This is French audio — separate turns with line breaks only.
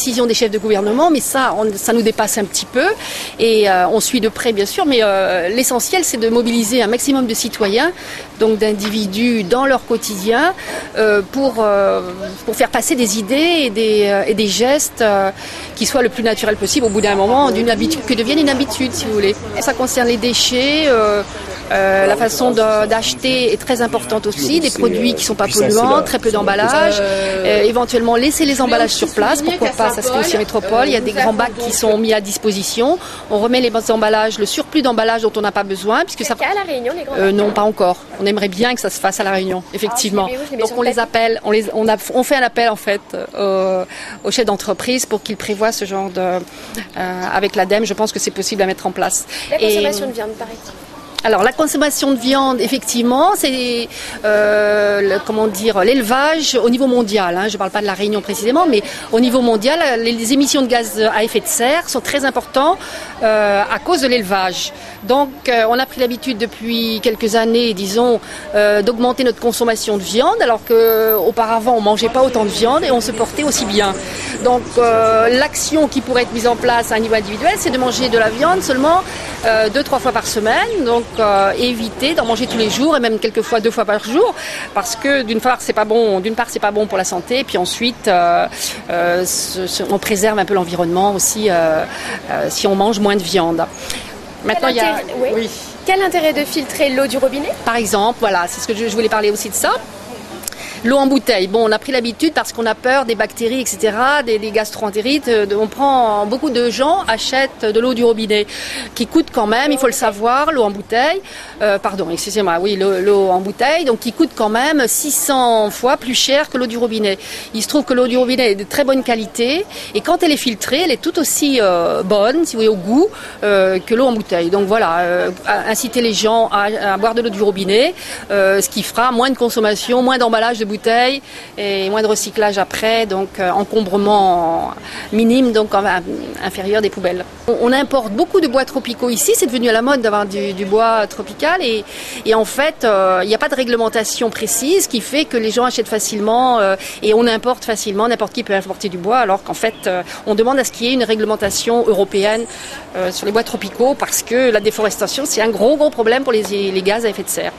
décisions des chefs de gouvernement, mais ça nous dépasse un petit peu et on suit de près bien sûr, mais l'essentiel c'est de mobiliser un maximum de citoyens, donc d'individus dans leur quotidien pour faire passer des idées et des gestes qui soient le plus naturels possible au bout d'un moment, que devienne une habitude si vous voulez. Ça concerne les déchets, la façon d'acheter est très importante aussi, des produits qui ne sont pas polluants, très peu d'emballage, éventuellement laisser les emballages sur place, pourquoi pas, ça se fait aussi en métropole, il y a des grands bacs qui sont mis à disposition, on remet les emballages, le surplus d'emballage dont on n'a pas besoin, puisque ça...
à La Réunion, les grands
non, pas encore, on aimerait bien que ça se fasse à La Réunion, effectivement. Donc on les appelle, on fait un appel en fait aux chefs d'entreprise pour qu'ils prévoient ce genre avec l'ADEME, je pense que c'est possible à mettre en place.
La consommation de viande, paraît-il.
Alors la consommation de viande, effectivement, c'est l'élevage au niveau mondial. Je ne parle pas de la Réunion précisément, mais au niveau mondial, les émissions de gaz à effet de serre sont très importantes à cause de l'élevage. Donc on a pris l'habitude depuis quelques années, disons, d'augmenter notre consommation de viande, alors qu'auparavant on ne mangeait pas autant de viande et on se portait aussi bien. Donc l'action qui pourrait être mise en place à un niveau individuel, c'est de manger de la viande seulement 2-3 fois par semaine. Donc éviter d'en manger tous les jours et même quelquefois 2 fois par jour, parce que d'une part c'est pas bon pour la santé, et puis ensuite on préserve un peu l'environnement aussi si on mange moins de viande. Maintenant il y a
oui. Quel intérêt de filtrer l'eau du robinet? Par exemple,
voilà, c'est ce que je voulais parler aussi de ça. L'eau en bouteille, bon, on a pris l'habitude parce qu'on a peur des bactéries, etc., des gastro-entérites. Beaucoup de gens achètent de l'eau du robinet qui coûte quand même, il faut le savoir, l'eau en bouteille, l'eau en bouteille, donc qui coûte quand même 600 fois plus cher que l'eau du robinet. Il se trouve que l'eau du robinet est de très bonne qualité et quand elle est filtrée, elle est tout aussi bonne, si vous voulez, au goût, que l'eau en bouteille. Donc voilà, inciter les gens à boire de l'eau du robinet, ce qui fera moins de consommation, moins d'emballage de bouteilles et moins de recyclage après, donc encombrement minime, donc inférieur des poubelles. On importe beaucoup de bois tropicaux ici, c'est devenu à la mode d'avoir du bois tropical et en fait il n'y a pas de réglementation précise qui fait que les gens achètent facilement et on importe facilement, n'importe qui peut importer du bois, alors qu'en fait on demande à ce qu'il y ait une réglementation européenne sur les bois tropicaux parce que la déforestation c'est un gros problème pour les gaz à effet de serre.